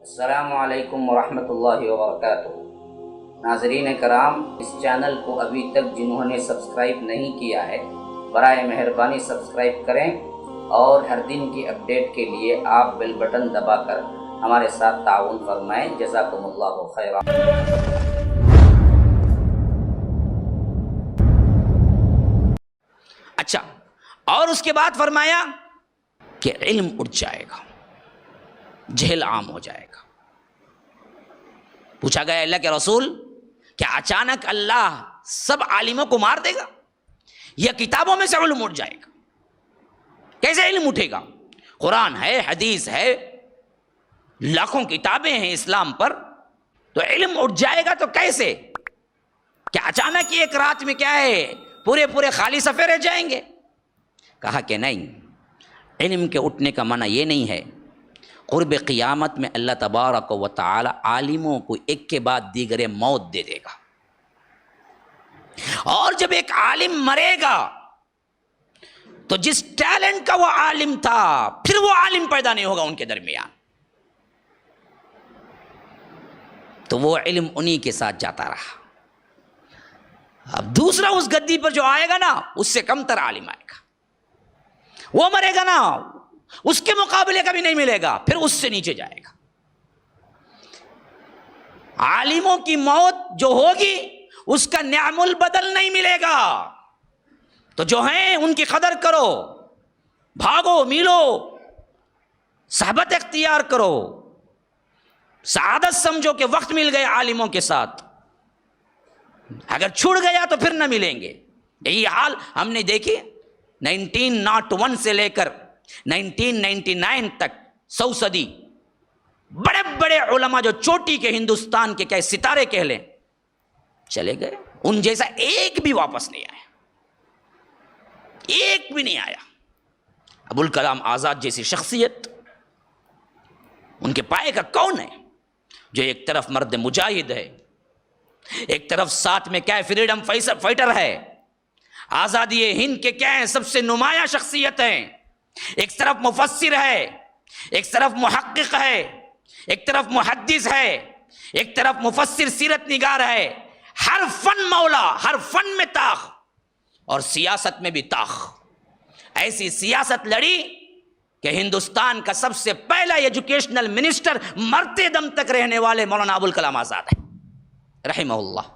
السلام علیکم ورحمۃ اللہ وبرکاتہ۔ ناظرین کرام، اس چینل کو ابھی تک جنہوں نے سبسکرائب نہیں کیا ہے برائے مہربانی سبسکرائب کریں اور ہر دن کی اپڈیٹ کے لیے آپ بیل بٹن دبا کر ہمارے ساتھ تعاون فرمائیں۔ جزاکم اللہ خیرا۔ اچھا، اور اس کے بعد فرمایا کہ علم اٹھ جائے گا، جہل عام ہو جائے گا۔ پوچھا گیا اللہ کے رسول، کیا اچانک اللہ سب عالموں کو مار دے گا یا کتابوں میں سے علم اٹھ جائے گا؟ کیسے علم اٹھے گا؟ قرآن ہے، حدیث ہے، لاکھوں کتابیں ہیں اسلام پر، تو علم اٹھ جائے گا تو کیسے؟ کیا اچانک ایک رات میں کیا ہے پورے خالی صفحے رہ جائیں گے؟ کہا کہ نہیں، علم کے اٹھنے کا معنی یہ نہیں ہے۔ قرب قیامت میں اللہ تبارک و تعالی عالموں کو ایک کے بعد دیگرے موت دے دے گا، اور جب ایک عالم مرے گا تو جس ٹیلنٹ کا وہ عالم تھا پھر وہ عالم پیدا نہیں ہوگا ان کے درمیان، تو وہ علم انہی کے ساتھ جاتا رہا۔ اب دوسرا اس گدی پر جو آئے گا نا، اس سے کم تر عالم آئے گا، وہ مرے گا نا، اس کے مقابلے کا بھی نہیں ملے گا، پھر اس سے نیچے جائے گا۔ عالموں کی موت جو ہوگی اس کا نعم البدل نہیں ملے گا، تو جو ہیں ان کی قدر کرو، بھاگو میلو، صحبت اختیار کرو، سعادت سمجھو کہ وقت مل گئے عالموں کے ساتھ، اگر چھوڑ گیا تو پھر نہ ملیں گے۔ یہی حال ہم نے دیکھی 1901 سے لے کر 1999 تک، 100 صدی، بڑے بڑے علماء جو چوٹی کے ہندوستان کے کیا ستارے کہہ لیں، چلے گئے، ان جیسا ایک بھی واپس نہیں آیا، ایک بھی نہیں آیا۔ ابوالکلام آزاد جیسی شخصیت، ان کے پائے کا کون ہے جو ایک طرف مرد مجاہد ہے، ایک طرف ساتھ میں کیا ہے فریڈم فائٹر ہے، آزادی ہند کے کیا ہیں سب سے نمایاں شخصیت ہیں، ایک طرف مفسر ہے، ایک طرف محقق ہے، ایک طرف محدث ہے، ایک طرف مفسر سیرت نگار ہے، ہر فن مولا، ہر فن میں طاق، اور سیاست میں بھی طاق۔ ایسی سیاست لڑی کہ ہندوستان کا سب سے پہلا ایجوکیشنل منسٹر مرتے دم تک رہنے والے مولانا ابوالکلام آزاد ہے رحمہ اللہ۔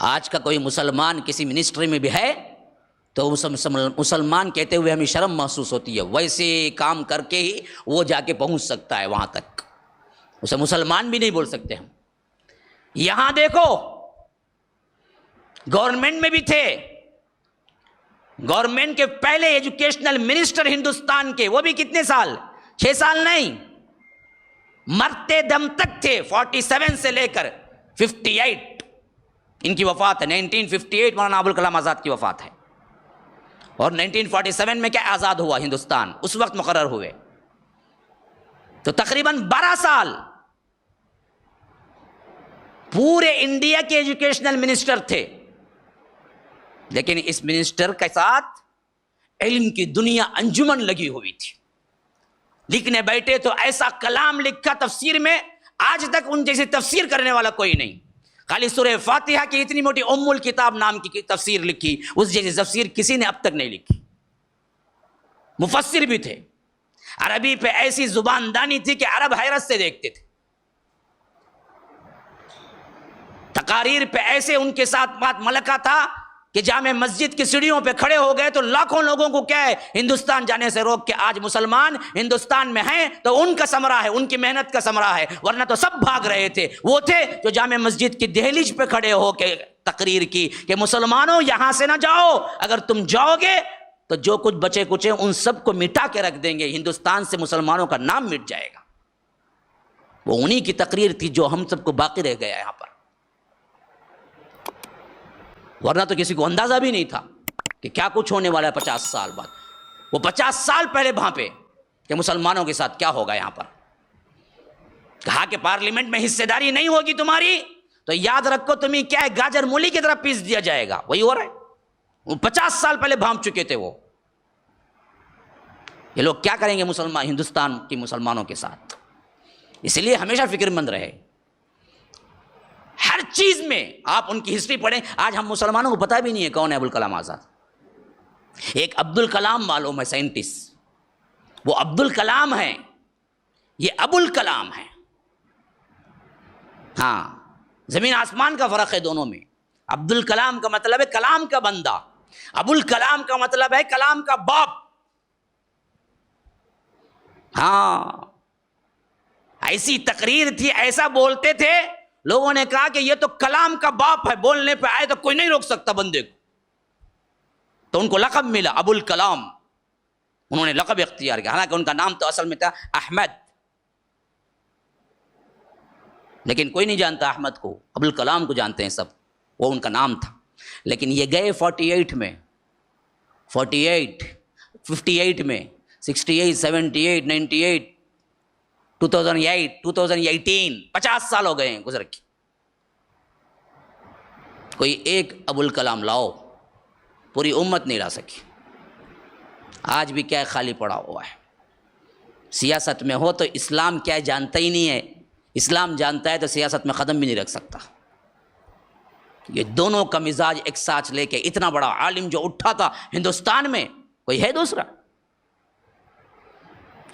آج کا کوئی مسلمان کسی منسٹری میں بھی ہے تو مسلمان کہتے ہوئے ہمیں شرم محسوس ہوتی ہے، ویسے کام کر کے ہی وہ جا کے پہنچ سکتا ہے وہاں تک، اسے مسلمان بھی نہیں بول سکتے ہم۔ یہاں دیکھو، گورنمنٹ میں بھی تھے، گورنمنٹ کے پہلے ایجوکیشنل منسٹر ہندوستان کے، وہ بھی کتنے سال، 6 سال نہیں، مرتے دم تک تھے، 47 سے لے کر 58 ان کی وفات ہے، 1958 مولانا ابوالکلام آزاد کی وفات ہے، اور 1947 میں کیا آزاد ہوا ہندوستان، اس وقت مقرر ہوئے، تو تقریباً 12 سال پورے انڈیا کے ایجوکیشنل منسٹر تھے۔ لیکن اس منسٹر کے ساتھ علم کی دنیا انجمن لگی ہوئی تھی، لکھنے بیٹھے تو ایسا کلام لکھا تفسیر میں، آج تک ان جیسی تفسیر کرنے والا کوئی نہیں۔ خالی سورہ فاتحہ کی اتنی موٹی ام الکتاب نام کی تفسیر لکھی، اس جیسی تفسیر کسی نے اب تک نہیں لکھی۔ مفسر بھی تھے، عربی پہ ایسی زبان دانی تھی کہ عرب حیرت سے دیکھتے تھے، تقاریر پہ ایسے ان کے ساتھ بات ملکہ تھا کہ جامع مسجد کی سیڑھیوں پہ کھڑے ہو گئے تو لاکھوں لوگوں کو کیا ہے ہندوستان جانے سے روک کے، آج مسلمان ہندوستان میں ہیں تو ان کا ثمرہ ہے، ان کی محنت کا ثمرہ ہے، ورنہ تو سب بھاگ رہے تھے۔ وہ تھے جو جامع مسجد کی دہلیز پہ کھڑے ہو کے تقریر کی کہ مسلمانوں یہاں سے نہ جاؤ، اگر تم جاؤ گے تو جو کچھ بچے کچھ ہیں ان سب کو مٹا کے رکھ دیں گے، ہندوستان سے مسلمانوں کا نام مٹ جائے گا۔ وہ انہی کی تقریر تھی جو ہم سب کو باقی رہ گیا یہاں پر، ورنہ تو کسی کو اندازہ بھی نہیں تھا کہ کیا کچھ ہونے والا ہے 50 سال بعد۔ وہ 50 سال پہلے بھانپے کہ مسلمانوں کے ساتھ کیا ہوگا یہاں پر۔ کہا کہ پارلیمنٹ میں حصہ داری نہیں ہوگی تمہاری تو یاد رکھو تمہیں کیا ہے گاجر مولی کی طرح پیس دیا جائے گا۔ وہی ہو رہا ہے، وہ 50 سال پہلے بھانپ چکے تھے وہ۔ یہ لوگ کیا کریں گے مسلمان ہندوستان کی مسلمانوں کے ساتھ. اس لیے ہمیشہ فکر مند رہے. ہر چیز میں آپ ان کی ہسٹری پڑھیں. آج ہم مسلمانوں کو پتہ بھی نہیں ہے کون ہے ابوالکلام آزاد. ایک عبد الکلام معلوم ہے سائنٹسٹ, وہ عبد الکلام ہیں, یہ ابو الکلام ہیں. ہاں, زمین آسمان کا فرق ہے دونوں میں. عبد الکلام کا مطلب ہے کلام کا بندہ, ابو الکلام کا مطلب ہے کلام کا باپ. ہاں, ایسی تقریر تھی, ایسا بولتے تھے, لوگوں نے کہا کہ یہ تو کلام کا باپ ہے, بولنے پہ آئے تو کوئی نہیں روک سکتا بندے کو. تو ان کو لقب ملا ابو الکلام, انہوں نے لقب اختیار کیا. حالانکہ ان کا نام تو اصل میں تھا احمد, لیکن کوئی نہیں جانتا احمد کو, ابو الکلام کو جانتے ہیں سب, وہ ان کا نام تھا. لیکن یہ گئے 48 میں, 58 میں, 68, 78, 98, 2008, 2018, 50 سال ہو گئے ہیں گزر کے. کوئی ایک ابو الکلام لاؤ, پوری امت نہیں لا سکی. آج بھی کیا خالی پڑا ہوا ہے. سیاست میں ہو تو اسلام کیا جانتا ہی نہیں ہے, اسلام جانتا ہے تو سیاست میں قدم بھی نہیں رکھ سکتا. یہ دونوں کا مزاج ایک ساتھ لے کے اتنا بڑا عالم جو اٹھا تھا ہندوستان میں, کوئی ہے دوسرا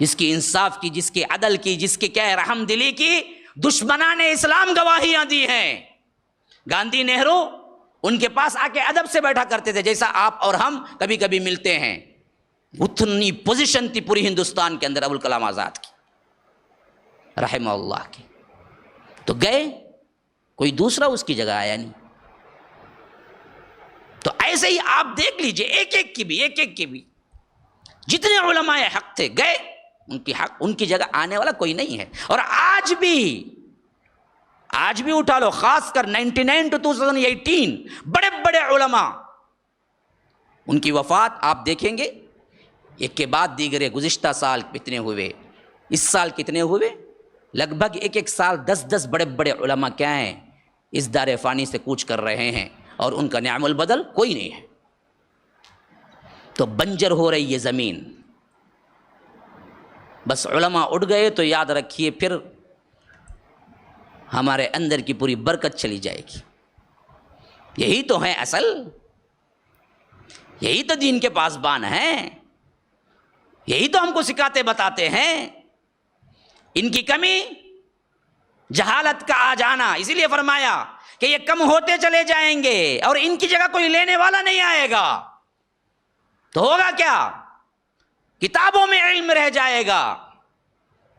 جس کی انصاف کی, جس کی عدل کی, جس کی کیا رحم دلی کی دشمنان اسلام گواہیاں دی ہیں. گاندھی, نہرو ان کے پاس آ کے ادب سے بیٹھا کرتے تھے, جیسا آپ اور ہم کبھی کبھی ملتے ہیں. اتنی پوزیشن تھی پوری ہندوستان کے اندر ابوالکلام آزاد کی, رحمہ اللہ کی. تو گئے, کوئی دوسرا اس کی جگہ آیا نہیں. تو ایسے ہی آپ دیکھ لیجئے ایک ایک کی بھی جتنے علماء حق تھے گئے, ان کی جگہ آنے والا کوئی نہیں ہے. اور آج بھی اٹھا لو, خاص کر 99 to 2018 بڑے بڑے علماء, ان کی وفات آپ دیکھیں گے ایک کے بعد دیگرے. گزشتہ سال کتنے ہوئے, اس سال کتنے ہوئے, لگ بھگ ایک سال 10 بڑے بڑے علماء کیا ہیں اس دار فانی سے کوچ کر رہے ہیں, اور ان کا نعم البدل کوئی نہیں ہے. تو بنجر ہو رہی یہ زمین. بس علماء اٹھ گئے تو یاد رکھیے پھر ہمارے اندر کی پوری برکت چلی جائے گی. یہی تو ہے اصل, یہی تو دین کے پاسبان ہیں, یہی تو ہم کو سکھاتے بتاتے ہیں. ان کی کمی جہالت کا آ جانا, اسی لیے فرمایا کہ یہ کم ہوتے چلے جائیں گے اور ان کی جگہ کوئی لینے والا نہیں آئے گا. تو ہوگا کیا, کتابوں میں علم رہ جائے گا,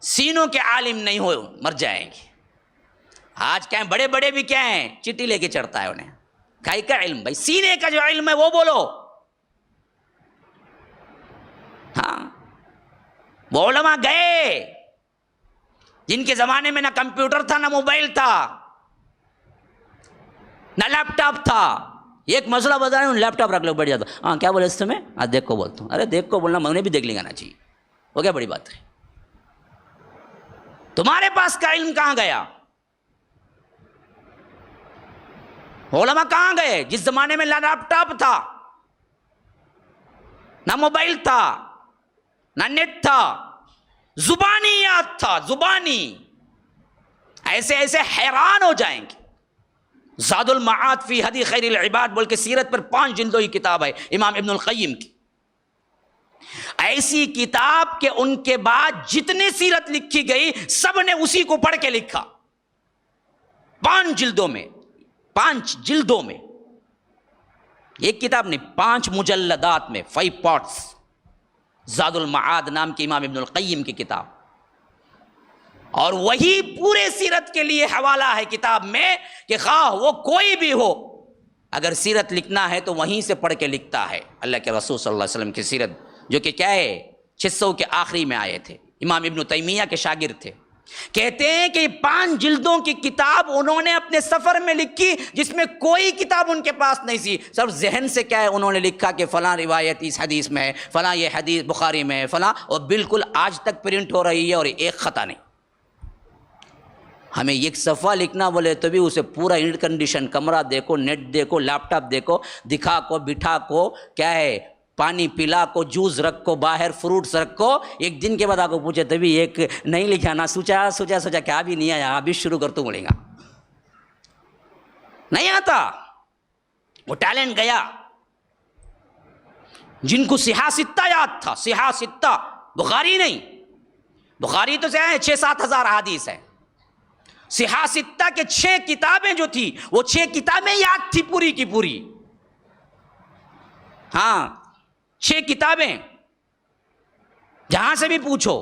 سینوں کے عالم نہیں ہو, مر جائیں گے. آج کیا ہیں بڑے بڑے بھی کیا ہیں, چٹھی لے کے چڑھتا ہے انہیں, کائی کا علم بھائی, سینے کا جو علم ہے وہ بولو. ہاں, وہ علماء گئے جن کے زمانے میں نہ کمپیوٹر تھا, نہ موبائل تھا, نہ لیپ ٹاپ تھا. ایک مسئلہ بتا رہے ہیں, لیپ ٹاپ رکھ لو, بیٹھ جاتا. ہاں کیا بولے اس سے میں, دیکھ کو بولتا ہوں. ارے دیکھ کو بولنا میں نے بھی دیکھ لیں گا نا چاہیے, وہ کیا بڑی بات ہے. تمہارے پاس کا علم کہاں گیا, علماء کہاں گئے جس زمانے میں نہ لیپ ٹاپ تھا, نہ موبائل تھا, نہ نیٹ تھا, زبانی یاد تھا, زبانی. ایسے ایسے حیران ہو جائیں گے. زاد المعاد فی ہدی خیر العباد بول کے سیرت پر 5 جلدوں کی کتاب ہے امام ابن القیم کی. ایسی کتاب کہ ان کے بعد جتنی سیرت لکھی گئی سب نے اسی کو پڑھ کے لکھا. 5 جلدوں میں, 5 جلدوں میں, ایک کتاب نہیں, 5 مجلدات میں, 5 پارٹس. زاد المعاد نام کی امام ابن القیم کی کتاب, اور وہی پورے سیرت کے لیے حوالہ ہے کتاب میں کہ خواہ وہ کوئی بھی ہو, اگر سیرت لکھنا ہے تو وہیں سے پڑھ کے لکھتا ہے. اللہ کے رسول صلی اللہ علیہ وسلم کی سیرت جو کہ کیا ہے 600 کے آخری میں آئے تھے, امام ابن تیمیہ کے شاگرد تھے. کہتے ہیں کہ 5 جلدوں کی کتاب انہوں نے اپنے سفر میں لکھی جس میں کوئی کتاب ان کے پاس نہیں تھی, صرف ذہن سے کیا ہے انہوں نے لکھا کہ فلاں روایت اس حدیث میں ہے, فلاں یہ حدیث بخاری میں ہے, فلاں, اور بالکل آج تک پرنٹ ہو رہی ہے اور ایک خطا نہیں. ہمیں ایک صفحہ لکھنا بولے تو بھی اسے پورا ایئر کنڈیشن کمرہ دیکھو, نیٹ دیکھو, لیپ ٹاپ دیکھو, دکھا کو بٹھا کو کیا ہے پانی پلا کو، جوس رکھو باہر، فروٹس رکھو. ایک دن کے بعد آپ کو پوچھے تبھی ایک نہیں لکھا نا، سوچا کیا بھی نہیں آیا، ابھی شروع کر تو بولے گا نہیں آتا. وہ ٹیلنٹ گیا. جن کو صحاح ستہ یاد تھا، صحاح ستہ، بخاری نہیں، بخاری تو 6-7 ہزار احادیث ہے. صحاح ستہ کے 6 کتابیں جو تھی وہ 6 کتابیں یاد تھی پوری کی پوری. ہاں 6 کتابیں، جہاں سے بھی پوچھو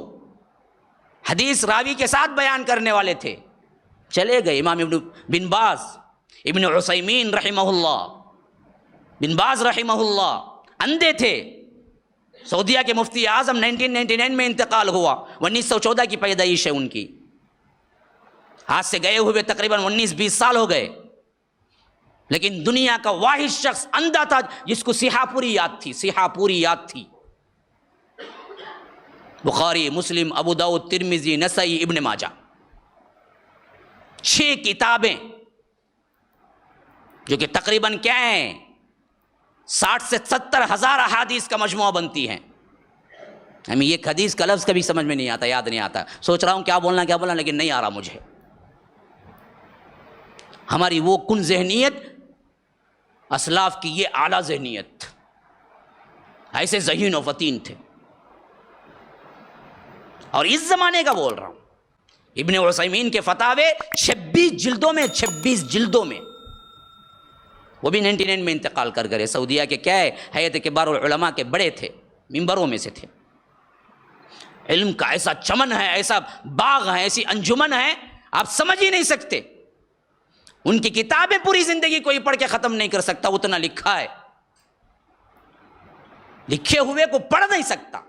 حدیث راوی کے ساتھ بیان کرنے والے تھے. چلے گئے امام ابن بن باز، ابن عثیمین رحمہ اللہ، بن باز رحمہ اللہ اندھے تھے. سعودیہ کے مفتی اعظم 1999 میں انتقال ہوا، 1914 کی پیدائش ہے ان کی. ہاتھ سے گئے ہوئے تقریباً 19-20 سال ہو گئے، لیکن دنیا کا واحد شخص اندھا تھا جس کو صحاح پوری یاد تھی، صحاح پوری یاد تھی. بخاری، مسلم، ابو داؤد، ترمذی، نسائی، ابن ماجہ، 6 کتابیں جو کہ تقریباً کیا ہیں 60 سے 70 ہزار احادیث کا مجموعہ بنتی ہیں. ہمیں ایک حدیث کا لفظ کبھی سمجھ میں نہیں آتا، یاد نہیں آتا، سوچ رہا ہوں کیا بولنا لیکن نہیں آ رہا مجھے. ہماری وہ کن ذہنیت، اسلاف کی یہ اعلیٰ ذہنیت، ایسے ذہین و فطین تھے. اور اس زمانے کا بول رہا ہوں. ابن عثیمین کے فتاوے 26 جلدوں میں، وہ بھی 99 میں انتقال کر گئے. سعودیہ کے کیا ہے، ہیئت کبار العلماء کے بڑے تھے، ممبروں میں سے تھے. علم کا ایسا چمن ہے، ایسا باغ ہے، ایسی انجمن ہے، آپ سمجھ ہی نہیں سکتے. ان کی کتابیں پوری زندگی کوئی پڑھ کے ختم نہیں کر سکتا، اتنا لکھا ہے. لکھے ہوئے کو پڑھ نہیں سکتا.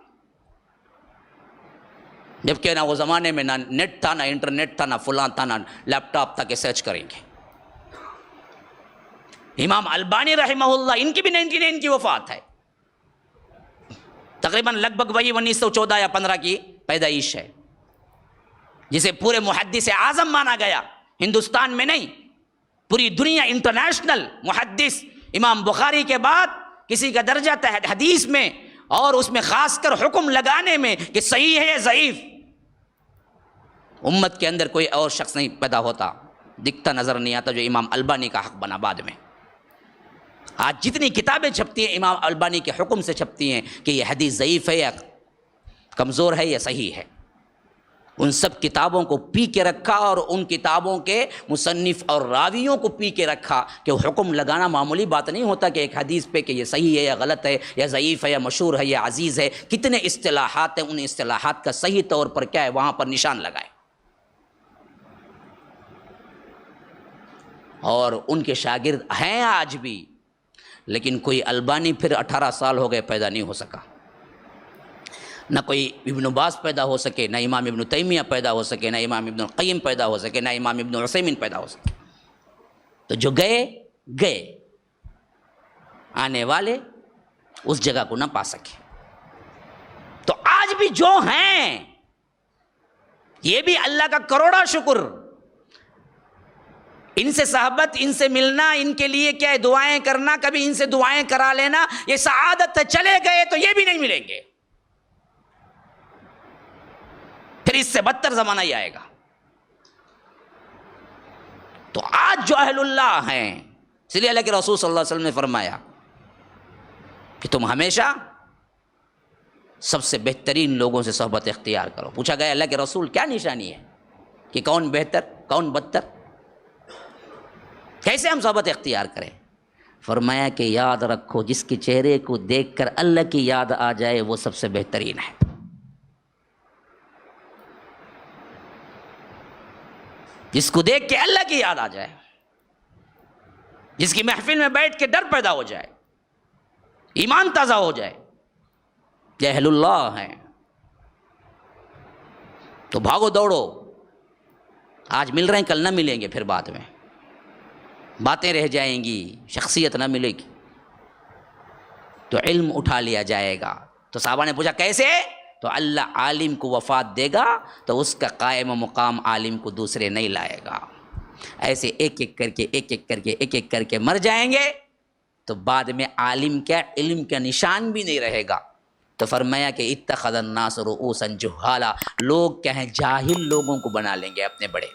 جبکہ نہ وہ زمانے میں نہ نیٹ تھا، نہ انٹرنیٹ تھا، نہ فلاں تھا، نہ لیپ ٹاپ تھا کہ سرچ کریں گے. امام البانی رحمہ اللہ، ان کی بھی 99 کی وفات ہے، تقریباً لگ بھگ وہی 1914 یا 15 کی پیدائش ہے، جسے پورے محدث اعظم مانا گیا. ہندوستان میں نہیں، پوری دنیا انٹرنیشنل محدث. امام بخاری کے بعد کسی کا درجہ حدیث میں اور اس میں خاص کر حکم لگانے میں کہ صحیح ہے یا ضعیف، امت کے اندر کوئی اور شخص نہیں پیدا ہوتا، دکھتا نظر نہیں آتا جو امام البانی کا حق بنا بعد میں. آج جتنی کتابیں چھپتی ہیں امام البانی کے حکم سے چھپتی ہیں کہ یہ حدیث ضعیف ہے یا کمزور ہے یا صحیح ہے. ان سب کتابوں کو پی کے رکھا اور ان کتابوں کے مصنف اور راویوں کو پی کے رکھا کہ حکم لگانا معمولی بات نہیں ہوتا کہ ایک حدیث پہ کہ یہ صحیح ہے یا غلط ہے یا ضعیف ہے یا مشہور ہے یا عزیز ہے. کتنے اصطلاحات ہیں، ان اصطلاحات کا صحیح طور پر کیا ہے وہاں پر نشان لگائے. اور ان کے شاگرد ہیں آج بھی، لیکن کوئی البانی پھر 18 سال ہو گئے پیدا نہیں ہو سکا. نہ کوئی ابن باز پیدا ہو سکے، نہ امام ابن تیمیہ پیدا ہو سکے، نہ امام ابن القیم پیدا ہو سکے، نہ امام ابن عثیمین پیدا ہو سکے. تو جو گئے آنے والے اس جگہ کو نہ پا سکے. تو آج بھی جو ہیں یہ بھی اللہ کا کروڑا شکر. ان سے صحبت، ان سے ملنا، ان کے لیے کیا ہے دعائیں کرنا، کبھی ان سے دعائیں کرا لینا، یہ سعادت ہے. چلے گئے تو یہ بھی نہیں ملیں گے، پھر اس سے بدتر زمانہ ہی آئے گا. تو آج جو اہل اللہ ہیں، اس لیے اللہ کے رسول صلی اللہ علیہ وسلم نے فرمایا کہ تم ہمیشہ سب سے بہترین لوگوں سے صحبت اختیار کرو. پوچھا گیا اللہ کے رسول کیا نشانی ہے کہ کون بہتر کون بدتر، کیسے ہم صحبت اختیار کریں؟ فرمایا کہ یاد رکھو جس کے چہرے کو دیکھ کر اللہ کی یاد آ جائے وہ سب سے بہترین ہے. جس کو دیکھ کے اللہ کی یاد آ جائے، جس کی محفل میں بیٹھ کے ڈر پیدا ہو جائے، ایمان تازہ ہو جائے، یہ اہل اللہ ہیں. تو بھاگو دوڑو، آج مل رہے ہیں کل نہ ملیں گے، پھر بعد میں باتیں رہ جائیں گی، شخصیت نہ ملے گی. تو علم اٹھا لیا جائے گا. تو صحابہ نے پوچھا کیسے؟ تو اللہ عالم کو وفات دے گا تو اس کا قائم مقام عالم کو دوسرے نہیں لائے گا. ایسے ایک ایک کر کے مر جائیں گے. تو بعد میں عالم کیا علم کا نشان بھی نہیں رہے گا. تو فرمایا کہ اتخذ الناس رؤوسا جہالا، لوگ کیا ہیں جاہل لوگوں کو بنا لیں گے اپنے بڑے.